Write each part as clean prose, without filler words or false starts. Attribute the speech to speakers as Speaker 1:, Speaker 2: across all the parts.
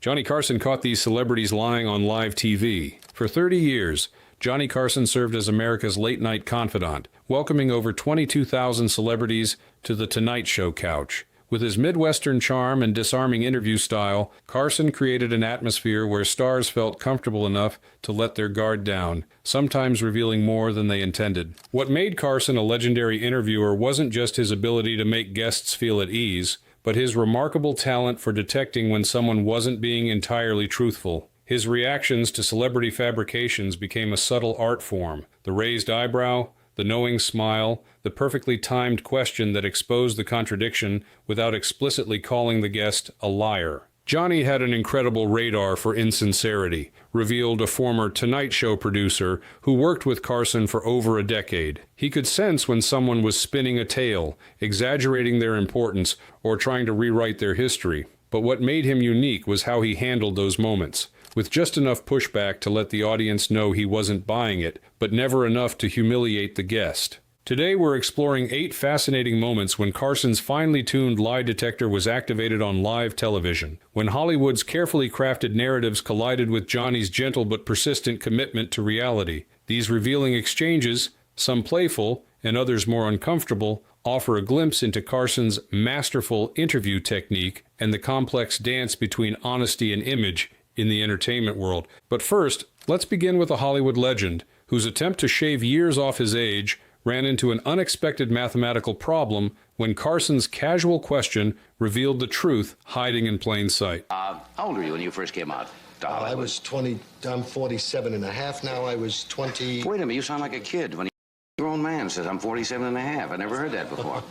Speaker 1: Johnny Carson caught these celebrities lying on live TV. For 30 years, Johnny Carson served as America's late-night confidant, welcoming over 22,000 celebrities to The Tonight Show couch. With his Midwestern charm and disarming interview style, Carson created an atmosphere where stars felt comfortable enough to let their guard down, sometimes revealing more than they intended. What made Carson a legendary interviewer wasn't just his ability to make guests feel at ease, but his remarkable talent for detecting when someone wasn't being entirely truthful. His reactions to celebrity fabrications became a subtle art form. The raised eyebrow, the knowing smile, the perfectly timed question that exposed the contradiction without explicitly calling the guest a liar. Johnny had an incredible radar for insincerity, revealed a former Tonight Show producer who worked with Carson for over a decade. He could sense when someone was spinning a tale, exaggerating their importance, or trying to rewrite their history. But what made him unique was how he handled those moments, with just enough pushback to let the audience know he wasn't buying it, but never enough to humiliate the guest. Today we're exploring 8 fascinating moments when Carson's finely tuned lie detector was activated on live television, when Hollywood's carefully crafted narratives collided with Johnny's gentle but persistent commitment to reality. These revealing exchanges, some playful and others more uncomfortable, offer a glimpse into Carson's masterful interview technique and the complex dance between honesty and image in the entertainment world. But first, let's begin with a Hollywood legend whose attempt to shave years off his age ran into an unexpected mathematical problem when Carson's casual question revealed the truth hiding in plain sight.
Speaker 2: How old were you when you first came out?
Speaker 3: I was 20, I'm 47 and a half now. I was 20.
Speaker 2: Wait a minute, you sound like a kid when a grown man says, I'm 47 and a half. I never heard that before.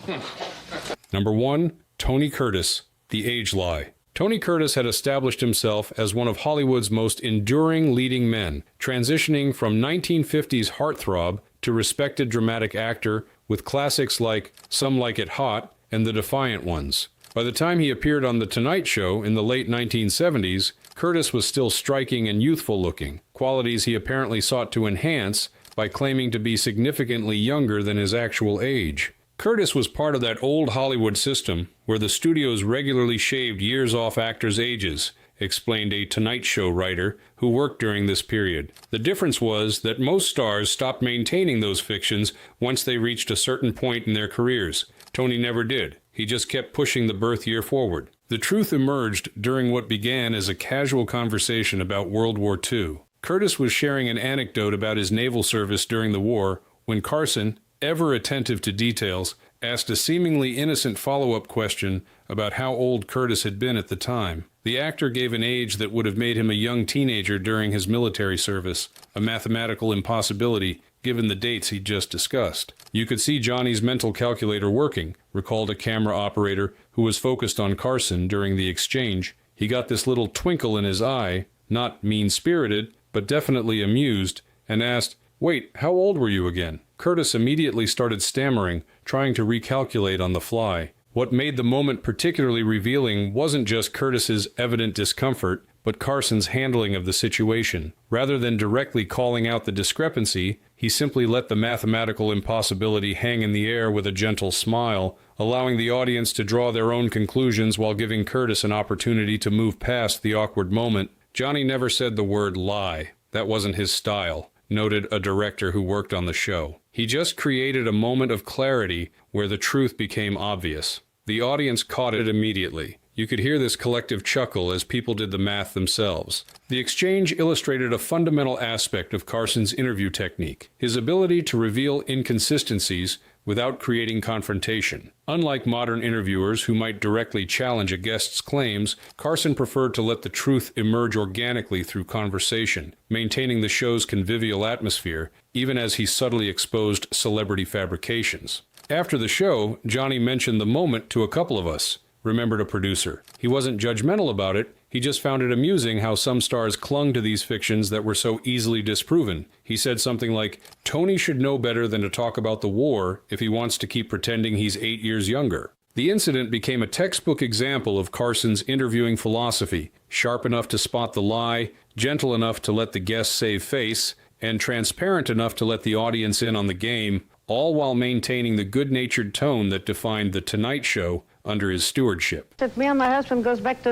Speaker 1: Number 1, Tony Curtis, The Age Lie. Tony Curtis had established himself as one of Hollywood's most enduring leading men, transitioning from 1950s heartthrob to respected dramatic actor with classics like Some Like It Hot and The Defiant Ones. By the time he appeared on The Tonight Show in the late 1970s, Curtis was still striking and youthful looking, qualities he apparently sought to enhance by claiming to be significantly younger than his actual age. Curtis was part of that old Hollywood system where the studios regularly shaved years off actors' ages, explained a Tonight Show writer who worked during this period. The difference was that most stars stopped maintaining those fictions once they reached a certain point in their careers. Tony never did. He just kept pushing the birth year forward. The truth emerged during what began as a casual conversation about World War II. Curtis was sharing an anecdote about his naval service during the war when Carson, ever attentive to details, asked a seemingly innocent follow-up question about how old Curtis had been at the time. The actor gave an age that would have made him a young teenager during his military service, a mathematical impossibility given the dates he'd just discussed. You could see Johnny's mental calculator working, recalled a camera operator who was focused on Carson during the exchange. He got this little twinkle in his eye, not mean-spirited, but definitely amused, and asked, "Wait, how old were you again?" Curtis immediately started stammering, trying to recalculate on the fly. What made the moment particularly revealing wasn't just Curtis's evident discomfort, but Carson's handling of the situation. Rather than directly calling out the discrepancy, he simply let the mathematical impossibility hang in the air with a gentle smile, allowing the audience to draw their own conclusions while giving Curtis an opportunity to move past the awkward moment. Johnny never said the word lie. That wasn't his style, noted a director who worked on the show. He just created a moment of clarity where the truth became obvious. The audience caught it immediately. You could hear this collective chuckle as people did the math themselves. The exchange illustrated a fundamental aspect of Carson's interview technique, his ability to reveal inconsistencies without creating confrontation. Unlike modern interviewers who might directly challenge a guest's claims, Carson preferred to let the truth emerge organically through conversation, maintaining the show's convivial atmosphere, even as he subtly exposed celebrity fabrications. After the show, Johnny mentioned the moment to a couple of us, remembered a producer. He wasn't judgmental about it, he just found it amusing how some stars clung to these fictions that were so easily disproven. He said something like, "Tony should know better than to talk about the war if he wants to keep pretending he's 8 years younger." The incident became a textbook example of Carson's interviewing philosophy, sharp enough to spot the lie, gentle enough to let the guest save face, and transparent enough to let the audience in on the game, all while maintaining the good-natured tone that defined The Tonight Show under his stewardship.
Speaker 4: Me and my husband goes back to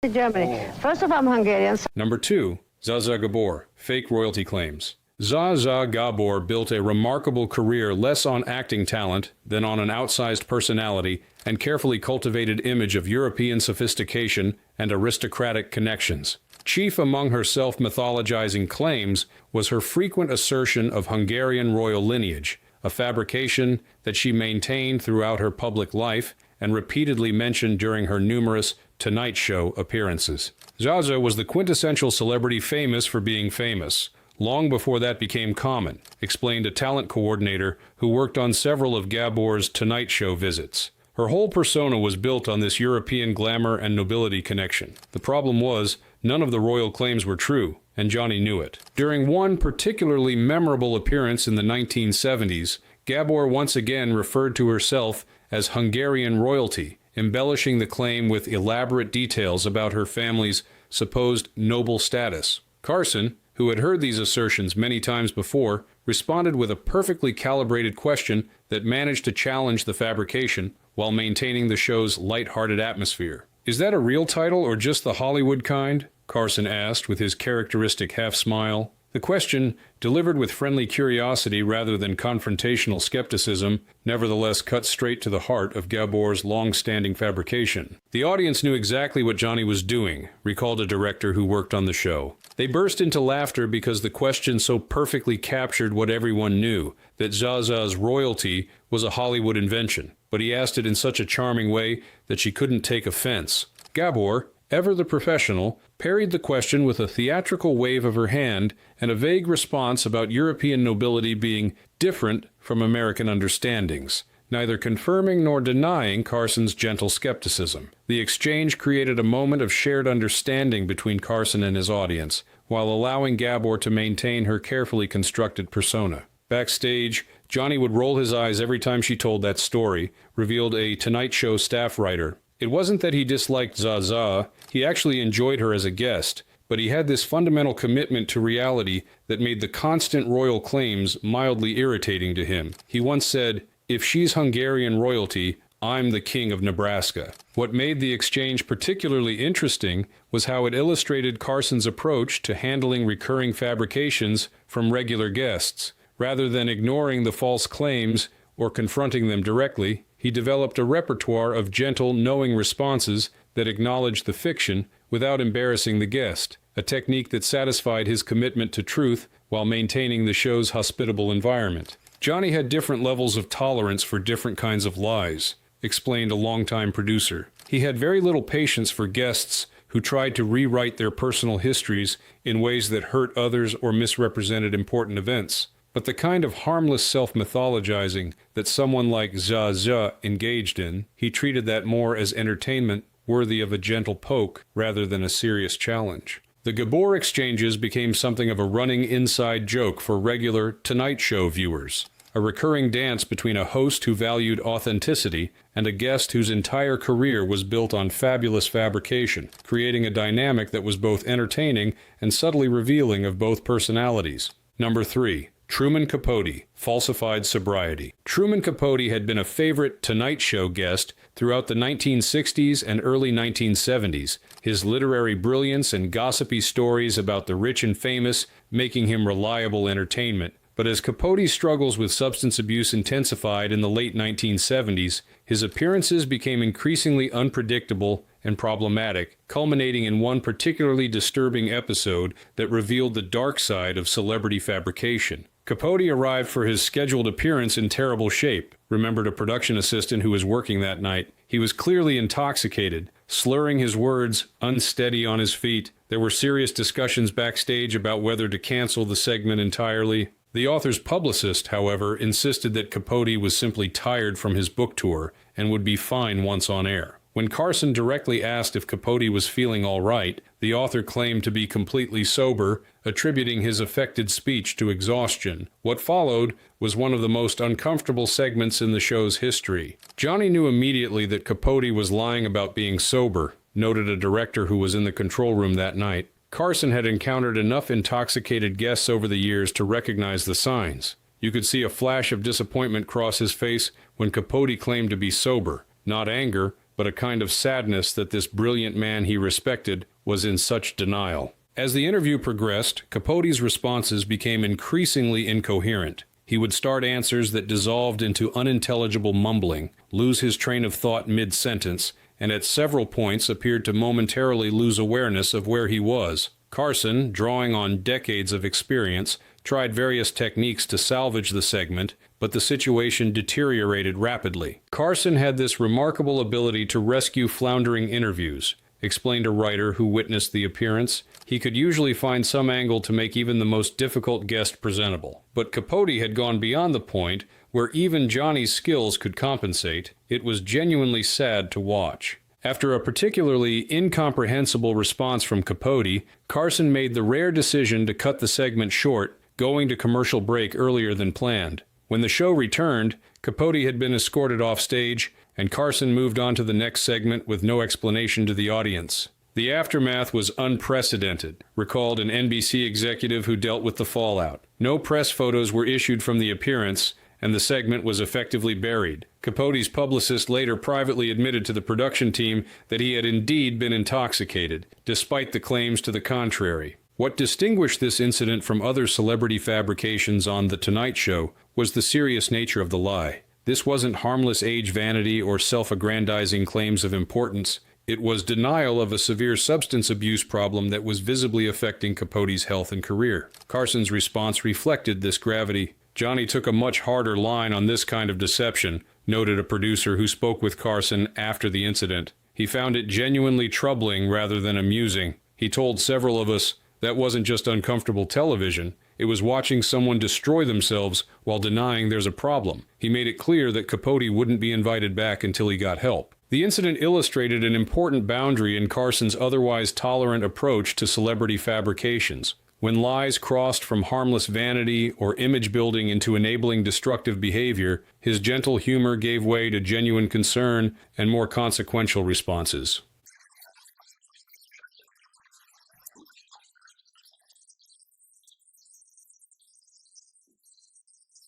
Speaker 4: Germany. First of all, I'm Hungarian.
Speaker 1: Number 2. Zsa Zsa Gabor, fake royalty claims. Zsa Zsa Gabor built a remarkable career less on acting talent than on an outsized personality and carefully cultivated image of European sophistication and aristocratic connections. Chief among her self-mythologizing claims was her frequent assertion of Hungarian royal lineage, a fabrication that she maintained throughout her public life and repeatedly mentioned during her numerous Tonight Show appearances. Zsa Zsa was the quintessential celebrity famous for being famous, long before that became common, explained a talent coordinator who worked on several of Gabor's Tonight Show visits. Her whole persona was built on this European glamour and nobility connection. The problem was, none of the royal claims were true, and Johnny knew it. During one particularly memorable appearance in the 1970s, Gabor once again referred to herself as Hungarian royalty, embellishing the claim with elaborate details about her family's supposed noble status. Carson, who had heard these assertions many times before, responded with a perfectly calibrated question that managed to challenge the fabrication while maintaining the show's light-hearted atmosphere. "Is that a real title or just the Hollywood kind?" Carson asked with his characteristic half-smile. The question, delivered with friendly curiosity rather than confrontational skepticism, nevertheless cut straight to the heart of Gabor's long-standing fabrication. "The audience knew exactly what Johnny was doing," recalled a director who worked on the show. "They burst into laughter because the question so perfectly captured what everyone knew, that Zsa Zsa's royalty was a Hollywood invention. But he asked it in such a charming way that she couldn't take offense." Gabor, ever the professional, parried the question with a theatrical wave of her hand and a vague response about European nobility being different from American understandings, neither confirming nor denying Carson's gentle skepticism. The exchange created a moment of shared understanding between Carson and his audience, while allowing Gabor to maintain her carefully constructed persona. Backstage, Johnny would roll his eyes every time she told that story, revealed a Tonight Show staff writer. It wasn't that he disliked Zsa Zsa, he actually enjoyed her as a guest, but he had this fundamental commitment to reality that made the constant royal claims mildly irritating to him. He once said, "If she's Hungarian royalty, I'm the king of Nebraska." What made the exchange particularly interesting was how it illustrated Carson's approach to handling recurring fabrications from regular guests. Rather than ignoring the false claims or confronting them directly, he developed a repertoire of gentle, knowing responses that acknowledged the fiction without embarrassing the guest, a technique that satisfied his commitment to truth while maintaining the show's hospitable environment. "Johnny had different levels of tolerance for different kinds of lies," explained a longtime producer. "He had very little patience for guests who tried to rewrite their personal histories in ways that hurt others or misrepresented important events. But the kind of harmless self-mythologizing that someone like Zsa Zsa engaged in, he treated that more as entertainment worthy of a gentle poke rather than a serious challenge." The Gabor exchanges became something of a running inside joke for regular Tonight Show viewers, a recurring dance between a host who valued authenticity and a guest whose entire career was built on fabulous fabrication, creating a dynamic that was both entertaining and subtly revealing of both personalities. Number 3. Truman Capote, falsified sobriety. Truman Capote had been a favorite Tonight Show guest throughout the 1960s and early 1970s, his literary brilliance and gossipy stories about the rich and famous making him reliable entertainment. But as Capote's struggles with substance abuse intensified in the late 1970s, his appearances became increasingly unpredictable and problematic, culminating in one particularly disturbing episode that revealed the dark side of celebrity fabrication. Capote arrived for his scheduled appearance in terrible shape, remembered a production assistant who was working that night. He was clearly intoxicated, slurring his words, unsteady on his feet. There were serious discussions backstage about whether to cancel the segment entirely. The author's publicist, however, insisted that Capote was simply tired from his book tour and would be fine once on air. When Carson directly asked if Capote was feeling all right, the author claimed to be completely sober, attributing his affected speech to exhaustion. What followed was one of the most uncomfortable segments in the show's history. Johnny knew immediately that Capote was lying about being sober, noted a director who was in the control room that night. Carson had encountered enough intoxicated guests over the years to recognize the signs. You could see a flash of disappointment cross his face when Capote claimed to be sober. Not anger, but a kind of sadness that this brilliant man he respected was in such denial. As the interview progressed, Capote's responses became increasingly incoherent. He would start answers that dissolved into unintelligible mumbling, lose his train of thought mid-sentence, and at several points appeared to momentarily lose awareness of where he was. Carson, drawing on decades of experience, tried various techniques to salvage the segment, but the situation deteriorated rapidly. Carson had this remarkable ability to rescue floundering interviews, explained a writer who witnessed the appearance. He could usually find some angle to make even the most difficult guest presentable. But Capote had gone beyond the point where even Johnny's skills could compensate. It was genuinely sad to watch. After a particularly incomprehensible response from Capote, Carson made the rare decision to cut the segment short, going to commercial break earlier than planned. When the show returned, Capote had been escorted off stage, and Carson moved on to the next segment with no explanation to the audience. The aftermath was unprecedented, recalled an NBC executive who dealt with the fallout. No press photos were issued from the appearance, and the segment was effectively buried. Capote's publicist later privately admitted to the production team that he had indeed been intoxicated, despite the claims to the contrary. What distinguished this incident from other celebrity fabrications on The Tonight Show was the serious nature of the lie. This wasn't harmless age vanity or self-aggrandizing claims of importance. It was denial of a severe substance abuse problem that was visibly affecting Capote's health and career. Carson's response reflected this gravity. Johnny took a much harder line on this kind of deception, noted a producer who spoke with Carson after the incident. He found it genuinely troubling rather than amusing. He told several of us, that wasn't just uncomfortable television. It was watching someone destroy themselves while denying there's a problem. He made it clear that Capote wouldn't be invited back until he got help. The incident illustrated an important boundary in Carson's otherwise tolerant approach to celebrity fabrications. When lies crossed from harmless vanity or image building into enabling destructive behavior, his gentle humor gave way to genuine concern and more consequential responses.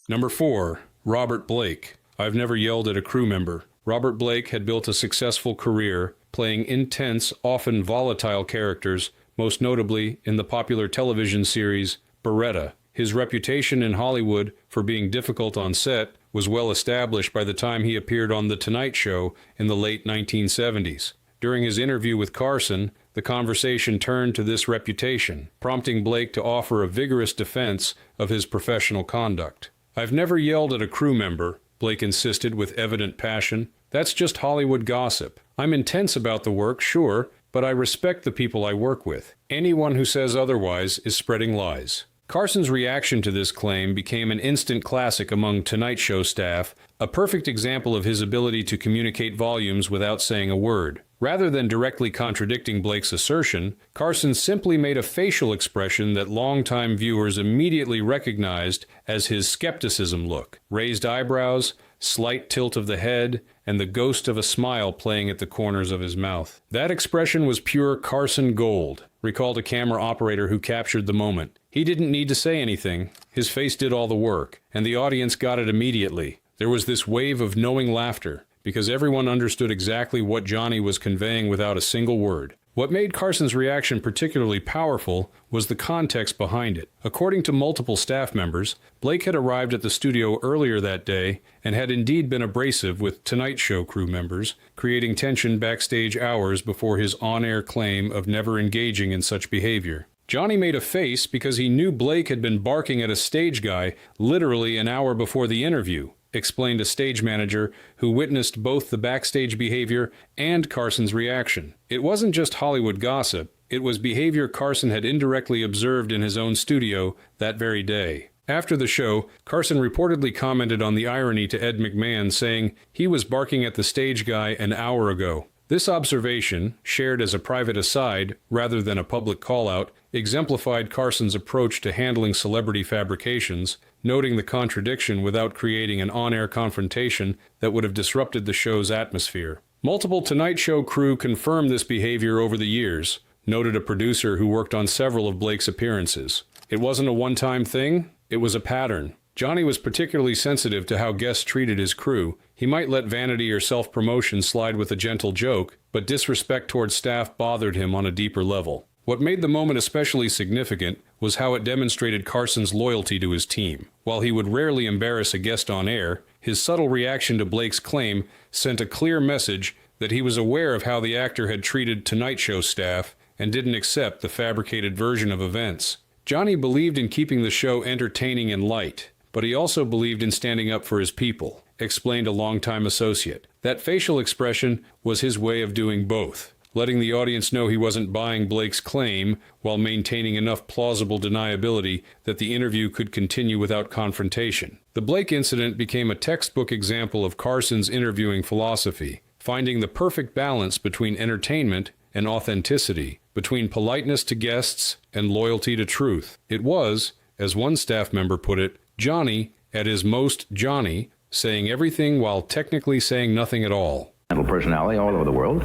Speaker 1: Number 4. Robert Blake. I've never yelled at a crew member. Robert Blake had built a successful career, playing intense, often volatile characters, most notably in the popular television series Beretta. His reputation in Hollywood for being difficult on set was well established by the time he appeared on The Tonight Show in the late 1970s. During his interview with Carson, the conversation turned to this reputation, prompting Blake to offer a vigorous defense of his professional conduct. I've never yelled at a crew member, Blake insisted with evident passion. That's just Hollywood gossip. I'm intense about the work, sure, but I respect the people I work with. Anyone who says otherwise is spreading lies. Carson's reaction to this claim became an instant classic among Tonight Show staff, a perfect example of his ability to communicate volumes without saying a word. Rather than directly contradicting Blake's assertion, Carson simply made a facial expression that longtime viewers immediately recognized as his skepticism look. Raised eyebrows, slight tilt of the head, and the ghost of a smile playing at the corners of his mouth. That expression was pure Carson gold, recalled a camera operator who captured the moment. He didn't need to say anything. His face did all the work, and the audience got it immediately. There was this wave of knowing laughter, because everyone understood exactly what Johnny was conveying without a single word. What made Carson's reaction particularly powerful was the context behind it. According to multiple staff members, Blake had arrived at the studio earlier that day and had indeed been abrasive with Tonight Show crew members, creating tension backstage hours before his on-air claim of never engaging in such behavior. Johnny made a face because he knew Blake had been barking at a stage guy literally an hour before the interview, explained a stage manager who witnessed both the backstage behavior and Carson's reaction. It wasn't just Hollywood gossip, it was behavior Carson had indirectly observed in his own studio that very day. After the show, Carson reportedly commented on the irony to Ed McMahon, saying he was barking at the stage guy an hour ago. This observation, shared as a private aside rather than a public call-out, exemplified Carson's approach to handling celebrity fabrications, noting the contradiction without creating an on-air confrontation that would have disrupted the show's atmosphere. Multiple Tonight Show crew confirmed this behavior over the years, noted a producer who worked on several of Blake's appearances. It wasn't a one-time thing, it was a pattern. Johnny was particularly sensitive to how guests treated his crew. He might let vanity or self-promotion slide with a gentle joke, but disrespect towards staff bothered him on a deeper level. What made the moment especially significant was how it demonstrated Carson's loyalty to his team. While he would rarely embarrass a guest on air, his subtle reaction to Blake's claim sent a clear message that he was aware of how the actor had treated Tonight Show staff and didn't accept the fabricated version of events. Johnny believed in keeping the show entertaining and light, but he also believed in standing up for his people, explained a longtime associate. That facial expression was his way of doing both, letting the audience know he wasn't buying Blake's claim while maintaining enough plausible deniability that the interview could continue without confrontation. The Blake incident became a textbook example of Carson's interviewing philosophy, finding the perfect balance between entertainment and authenticity, between politeness to guests and loyalty to truth. It was, as one staff member put it, Johnny at his most Johnny, saying everything while technically saying nothing at all.
Speaker 5: Personality all over the world.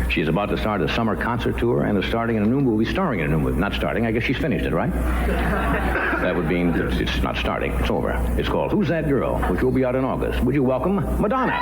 Speaker 5: She's about to start a summer concert tour and is starring in a new movie. Not starting. I guess she's finished it, right? That would mean it's not starting. It's over. It's called Who's That Girl?, which will be out in August. Would you welcome Madonna?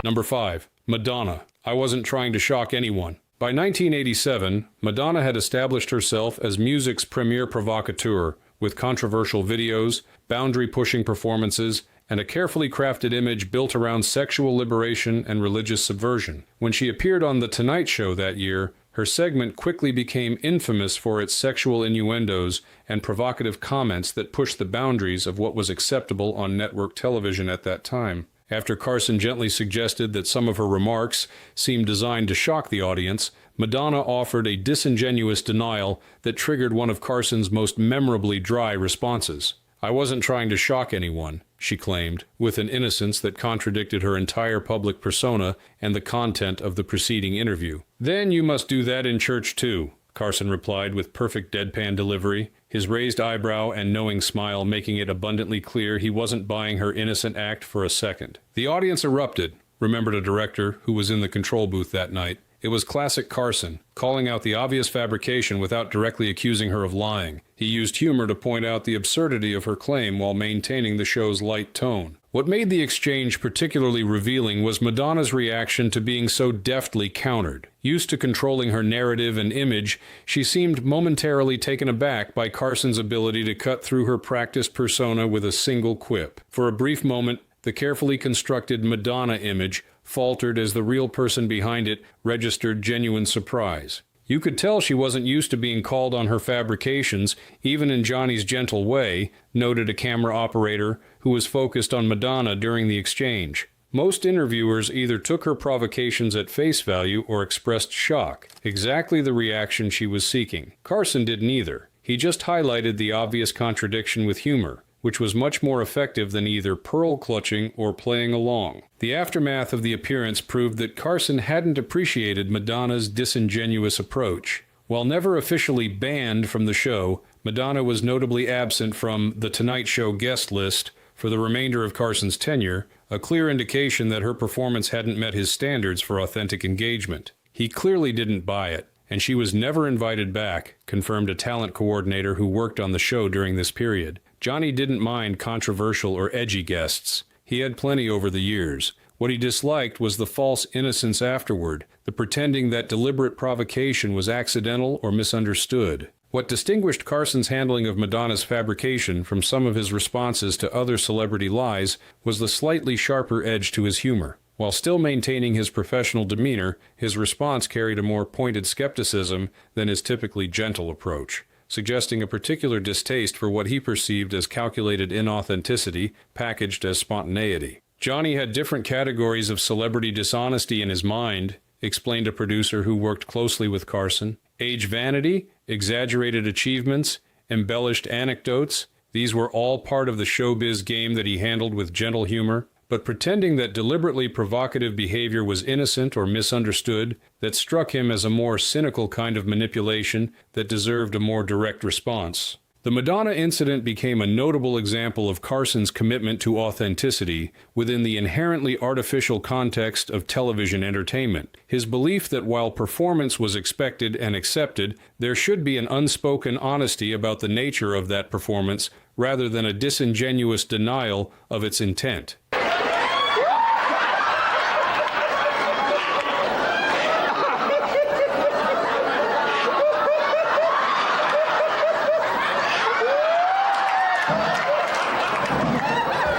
Speaker 1: Number 5. Madonna. I wasn't trying to shock anyone. By 1987, Madonna had established herself as music's premier provocateur, with controversial videos, boundary-pushing performances, and a carefully crafted image built around sexual liberation and religious subversion. When she appeared on The Tonight Show that year, her segment quickly became infamous for its sexual innuendos and provocative comments that pushed the boundaries of what was acceptable on network television at that time. After Carson gently suggested that some of her remarks seemed designed to shock the audience, Madonna offered a disingenuous denial that triggered one of Carson's most memorably dry responses. I wasn't trying to shock anyone, she claimed, with an innocence that contradicted her entire public persona and the content of the preceding interview. Then you must do that in church too, Carson replied with perfect deadpan delivery, his raised eyebrow and knowing smile making it abundantly clear he wasn't buying her innocent act for a second. The audience erupted, remembered a director who was in the control booth that night. It was classic Carson, calling out the obvious fabrication without directly accusing her of lying. He used humor to point out the absurdity of her claim while maintaining the show's light tone. What made the exchange particularly revealing was Madonna's reaction to being so deftly countered. Used to controlling her narrative and image, she seemed momentarily taken aback by Carson's ability to cut through her practiced persona with a single quip. For a brief moment, the carefully constructed Madonna image faltered as the real person behind it registered genuine surprise. You could tell she wasn't used to being called on her fabrications, even in Johnny's gentle way, noted a camera operator who was focused on Madonna during the exchange. Most interviewers either took her provocations at face value or expressed shock, exactly the reaction she was seeking. Carson did neither. He just highlighted the obvious contradiction with humor, which was much more effective than either pearl-clutching or playing along. The aftermath of the appearance proved that Carson hadn't appreciated Madonna's disingenuous approach. While never officially banned from the show, Madonna was notably absent from The Tonight Show guest list for the remainder of Carson's tenure, a clear indication that her performance hadn't met his standards for authentic engagement. He clearly didn't buy it, and she was never invited back, confirmed a talent coordinator who worked on the show during this period. Johnny didn't mind controversial or edgy guests. He had plenty over the years. What he disliked was the false innocence afterward, the pretending that deliberate provocation was accidental or misunderstood. What distinguished Carson's handling of Madonna's fabrication from some of his responses to other celebrity lies was the slightly sharper edge to his humor. While still maintaining his professional demeanor, his response carried a more pointed skepticism than his typically gentle approach, suggesting a particular distaste for what he perceived as calculated inauthenticity packaged as spontaneity. Johnny had different categories of celebrity dishonesty in his mind, explained a producer who worked closely with Carson. Age vanity, exaggerated achievements, embellished anecdotes, these were all part of the showbiz game that he handled with gentle humor. But pretending that deliberately provocative behavior was innocent or misunderstood, that struck him as a more cynical kind of manipulation that deserved a more direct response. The Madonna incident became a notable example of Carson's commitment to authenticity within the inherently artificial context of television entertainment. His belief that while performance was expected and accepted, there should be an unspoken honesty about the nature of that performance rather than a disingenuous denial of its intent.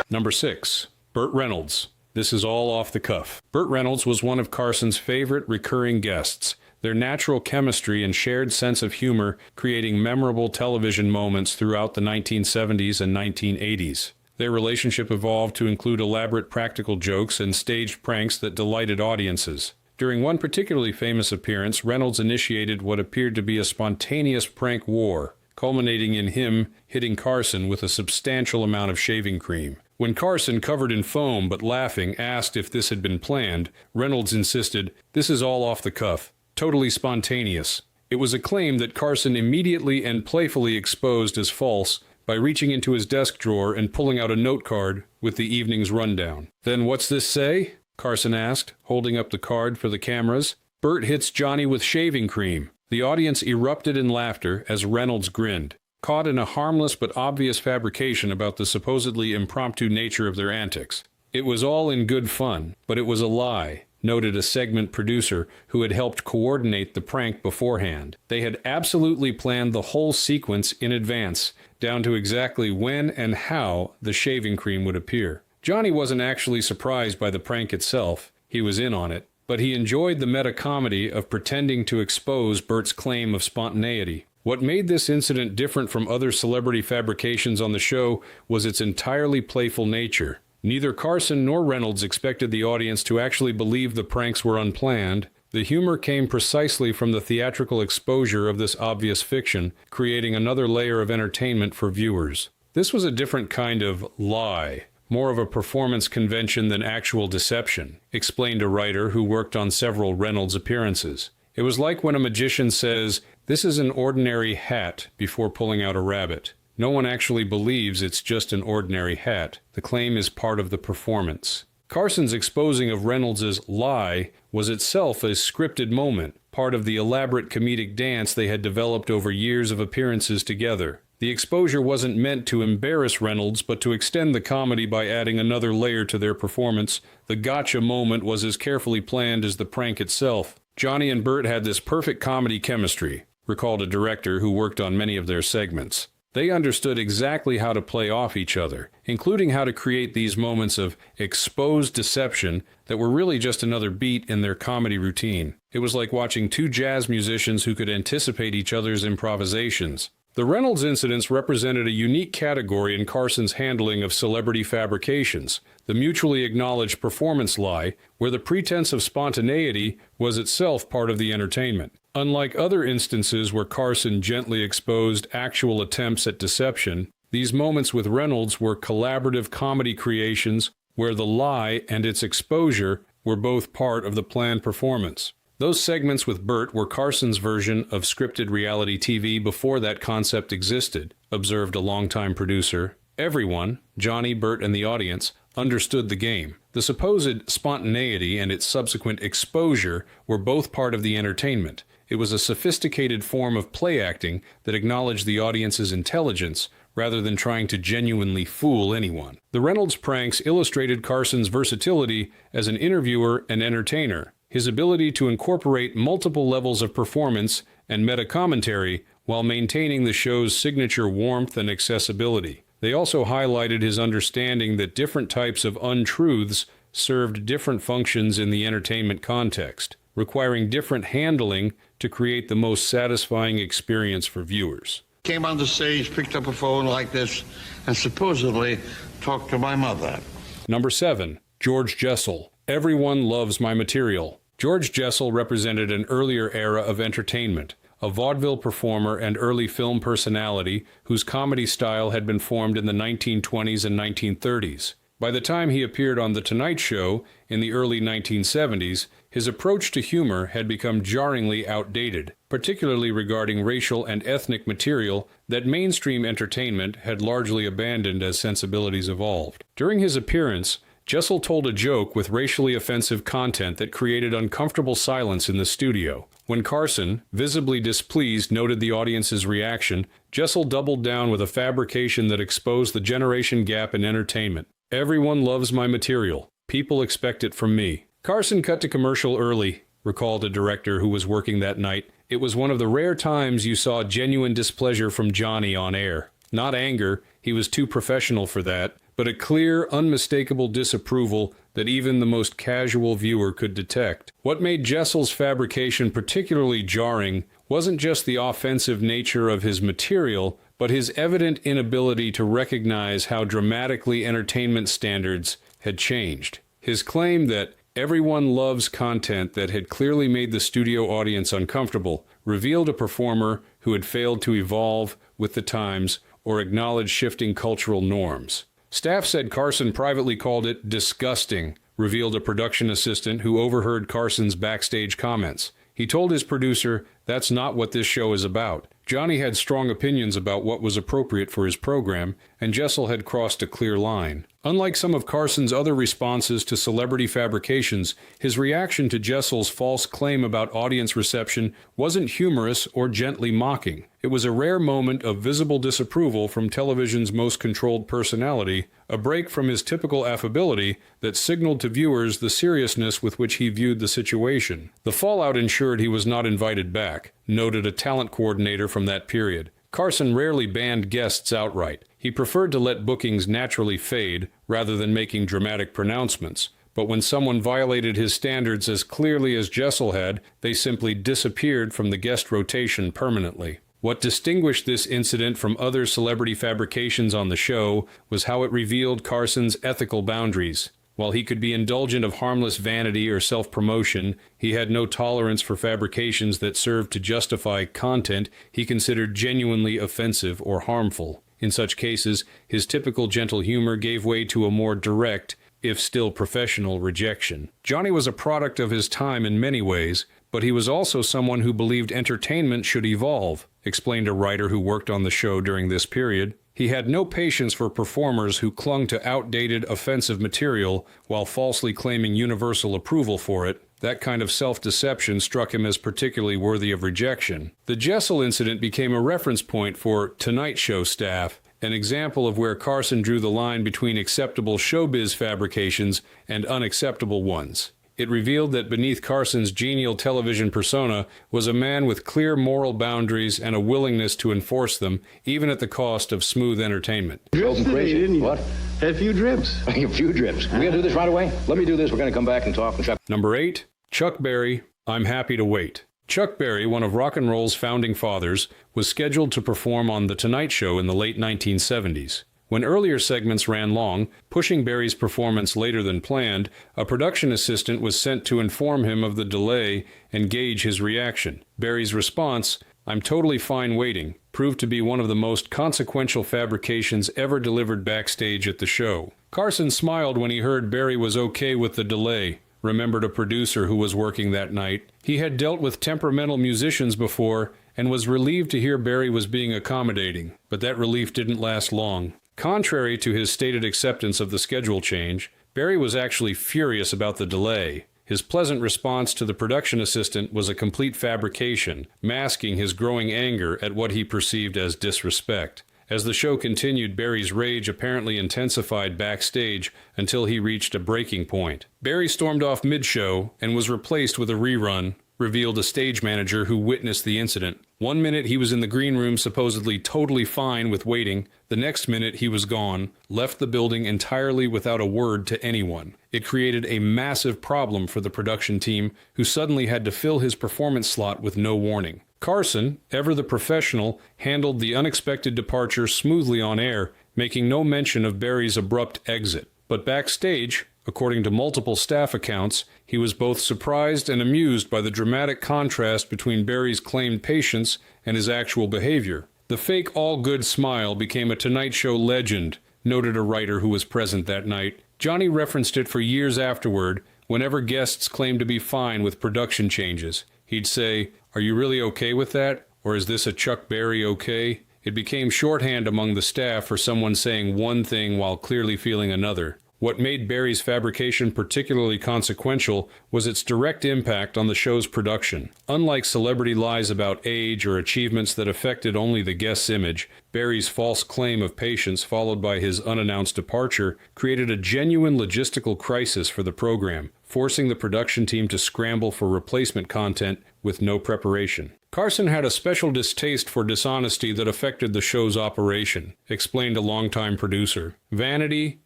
Speaker 1: Number 6. Burt Reynolds. This is all off the cuff. Burt Reynolds was one of Carson's favorite recurring guests, their natural chemistry and shared sense of humor creating memorable television moments throughout the 1970s and 1980s. Their relationship evolved to include elaborate practical jokes and staged pranks that delighted audiences. During one particularly famous appearance, Reynolds initiated what appeared to be a spontaneous prank war, culminating in him hitting Carson with a substantial amount of shaving cream. When Carson, covered in foam but laughing, asked if this had been planned, Reynolds insisted, "This is all off the cuff, totally spontaneous." It was a claim that Carson immediately and playfully exposed as false by reaching into his desk drawer and pulling out a note card with the evening's rundown. "Then what's this say?" Carson asked, holding up the card for the cameras. "Burt hits Johnny with shaving cream." The audience erupted in laughter as Reynolds grinned, caught in a harmless but obvious fabrication about the supposedly impromptu nature of their antics. "It was all in good fun, but it was a lie," noted a segment producer who had helped coordinate the prank beforehand. They had absolutely planned the whole sequence in advance, down to exactly when and how the shaving cream would appear. Johnny wasn't actually surprised by the prank itself. He was in on it, but he enjoyed the meta-comedy of pretending to expose Burt's claim of spontaneity. What made this incident different from other celebrity fabrications on the show was its entirely playful nature. Neither Carson nor Reynolds expected the audience to actually believe the pranks were unplanned. The humor came precisely from the theatrical exposure of this obvious fiction, creating another layer of entertainment for viewers. This was a different kind of lie, more of a performance convention than actual deception, explained a writer who worked on several Reynolds appearances. It was like when a magician says, "This is an ordinary hat," before pulling out a rabbit. No one actually believes it's just an ordinary hat. The claim is part of the performance. Carson's exposing of Reynolds' lie was itself a scripted moment, part of the elaborate comedic dance they had developed over years of appearances together. The exposure wasn't meant to embarrass Reynolds, but to extend the comedy by adding another layer to their performance. The gotcha moment was as carefully planned as the prank itself. "Johnny and Burt had this perfect comedy chemistry," recalled a director who worked on many of their segments. "They understood exactly how to play off each other, including how to create these moments of exposed deception that were really just another beat in their comedy routine. It was like watching two jazz musicians who could anticipate each other's improvisations." The Reynolds incidents represented a unique category in Carson's handling of celebrity fabrications, the mutually acknowledged performance lie, where the pretense of spontaneity was itself part of the entertainment. Unlike other instances where Carson gently exposed actual attempts at deception, these moments with Reynolds were collaborative comedy creations where the lie and its exposure were both part of the planned performance. Those segments with Burt were Carson's version of scripted reality TV before that concept existed, observed a longtime producer. Everyone, Johnny, Burt, and the audience, understood the game. The supposed spontaneity and its subsequent exposure were both part of the entertainment. It was a sophisticated form of play acting that acknowledged the audience's intelligence rather than trying to genuinely fool anyone. The Reynolds pranks illustrated Carson's versatility as an interviewer and entertainer, his ability to incorporate multiple levels of performance and meta-commentary while maintaining the show's signature warmth and accessibility. They also highlighted his understanding that different types of untruths served different functions in the entertainment context, requiring different handling to create the most satisfying experience for viewers.
Speaker 6: Came on the stage, picked up a phone like this, and supposedly talked to my mother.
Speaker 1: Number 7. George Jessel. Everyone loves my material. George Jessel represented an earlier era of entertainment, a vaudeville performer and early film personality whose comedy style had been formed in the 1920s and 1930s. By the time he appeared on The Tonight Show in the early 1970s, His approach to humor had become jarringly outdated, particularly regarding racial and ethnic material that mainstream entertainment had largely abandoned as sensibilities evolved. During his appearance, Jessel told a joke with racially offensive content that created uncomfortable silence in the studio. When Carson, visibly displeased, noted the audience's reaction, Jessel doubled down with a fabrication that exposed the generation gap in entertainment. "Everyone loves my material. People expect it from me." Carson cut to commercial early, recalled a director who was working that night. "It was one of the rare times you saw genuine displeasure from Johnny on air. Not anger, he was too professional for that, but a clear, unmistakable disapproval that even the most casual viewer could detect." What made Jessel's fabrication particularly jarring wasn't just the offensive nature of his material, but his evident inability to recognize how dramatically entertainment standards had changed. His claim that everyone loves content that had clearly made the studio audience uncomfortable revealed a performer who had failed to evolve with the times or acknowledge shifting cultural norms. Staff said Carson privately called it disgusting, revealed a production assistant who overheard Carson's backstage comments. He told his producer, "That's not what this show is about." Johnny had strong opinions about what was appropriate for his program, and Jessel had crossed a clear line. Unlike some of Carson's other responses to celebrity fabrications, his reaction to Jessel's false claim about audience reception wasn't humorous or gently mocking. It was a rare moment of visible disapproval from television's most controlled personality, a break from his typical affability that signaled to viewers the seriousness with which he viewed the situation. The fallout ensured he was not invited back, noted a talent coordinator from that period. Carson rarely banned guests outright. He preferred to let bookings naturally fade rather than making dramatic pronouncements. But when someone violated his standards as clearly as Jessel had, they simply disappeared from the guest rotation permanently. What distinguished this incident from other celebrity fabrications on the show was how it revealed Carson's ethical boundaries. While he could be indulgent of harmless vanity or self-promotion, he had no tolerance for fabrications that served to justify content he considered genuinely offensive or harmful. In such cases, his typical gentle humor gave way to a more direct, if still professional, rejection. Johnny was a product of his time in many ways, but he was also someone who believed entertainment should evolve, explained a writer who worked on the show during this period. He had no patience for performers who clung to outdated, offensive material while falsely claiming universal approval for it. That kind of self-deception struck him as particularly worthy of rejection. The Jessel incident became a reference point for Tonight Show staff, an example of where Carson drew the line between acceptable showbiz fabrications and unacceptable ones. It revealed that beneath Carson's genial television persona was a man with clear moral boundaries and a willingness to enforce them, even at the cost of smooth entertainment.
Speaker 5: Open crazy.
Speaker 7: Didn't you?
Speaker 5: What?
Speaker 7: Had a few drips.
Speaker 5: A few drips. We're going to do this right away? Let me do this. We're going to come back and talk.
Speaker 1: Number 8, Chuck Berry, I'm Happy to Wait. Chuck Berry, one of rock and roll's founding fathers, was scheduled to perform on The Tonight Show in the late 1970s. When earlier segments ran long, pushing Berry's performance later than planned, a production assistant was sent to inform him of the delay and gauge his reaction. Berry's response, "I'm totally fine waiting," proved to be one of the most consequential fabrications ever delivered backstage at the show. Carson smiled when he heard Berry was okay with the delay, remembered a producer who was working that night. He had dealt with temperamental musicians before and was relieved to hear Berry was being accommodating, but that relief didn't last long. Contrary to his stated acceptance of the schedule change, Berry was actually furious about the delay. His pleasant response to the production assistant was a complete fabrication, masking his growing anger at what he perceived as disrespect. As the show continued, Berry's rage apparently intensified backstage until he reached a breaking point. Berry stormed off mid-show and was replaced with a rerun, revealed a stage manager who witnessed the incident. One minute he was in the green room supposedly totally fine with waiting. The next minute he was gone, left the building entirely without a word to anyone. It created a massive problem for the production team, who suddenly had to fill his performance slot with no warning. Carson, ever the professional, handled the unexpected departure smoothly on air, making no mention of Berry's abrupt exit. But backstage, according to multiple staff accounts, he was both surprised and amused by the dramatic contrast between Berry's claimed patience and his actual behavior. The fake all-good smile became a Tonight Show legend, noted a writer who was present that night. Johnny referenced it for years afterward Whenever guests claimed to be fine with production changes, he'd say, "Are you really okay with that? Or is this a Chuck Berry okay?" It became shorthand among the staff for someone saying one thing while clearly feeling another. What made Berry's fabrication particularly consequential was its direct impact on the show's production. Unlike celebrity lies about age or achievements that affected only the guest's image, Berry's false claim of patience, followed by his unannounced departure, created a genuine logistical crisis for the program, forcing the production team to scramble for replacement content with no preparation. Carson had a special distaste for dishonesty that affected the show's operation, explained a longtime producer. Vanity,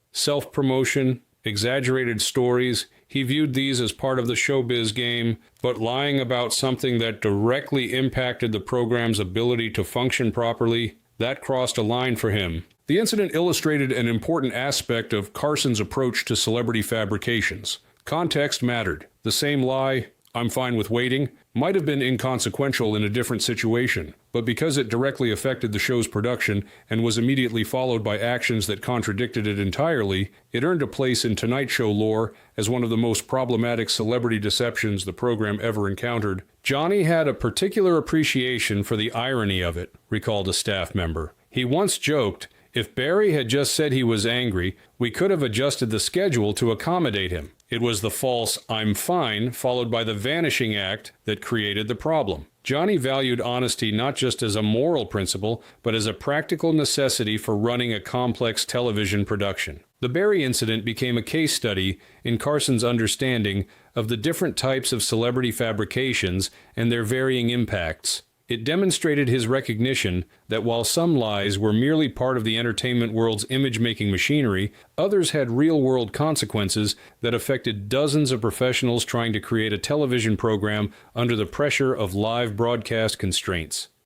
Speaker 1: self-promotion, exaggerated stories, he viewed these as part of the showbiz game, but lying about something that directly impacted the program's ability to function properly, that crossed a line for him. The incident illustrated an important aspect of Carson's approach to celebrity fabrications. Context mattered. The same lie, "I'm fine with waiting," might have been inconsequential in a different situation, but because it directly affected the show's production and was immediately followed by actions that contradicted it entirely, it earned a place in Tonight Show lore as one of the most problematic celebrity deceptions the program ever encountered. "Johnny had a particular appreciation for the irony of it," recalled a staff member. He once joked, "If Berry had just said he was angry, we could have adjusted the schedule to accommodate him." It was the false "I'm fine" followed by the vanishing act that created the problem. Johnny valued honesty not just as a moral principle, but as a practical necessity for running a complex television production. The Berry incident became a case study in Carson's understanding of the different types of celebrity fabrications and their varying impacts. It demonstrated his recognition that while some lies were merely part of the entertainment world's image-making machinery, others had real-world consequences that affected dozens of professionals trying to create a television program under the pressure of live broadcast constraints.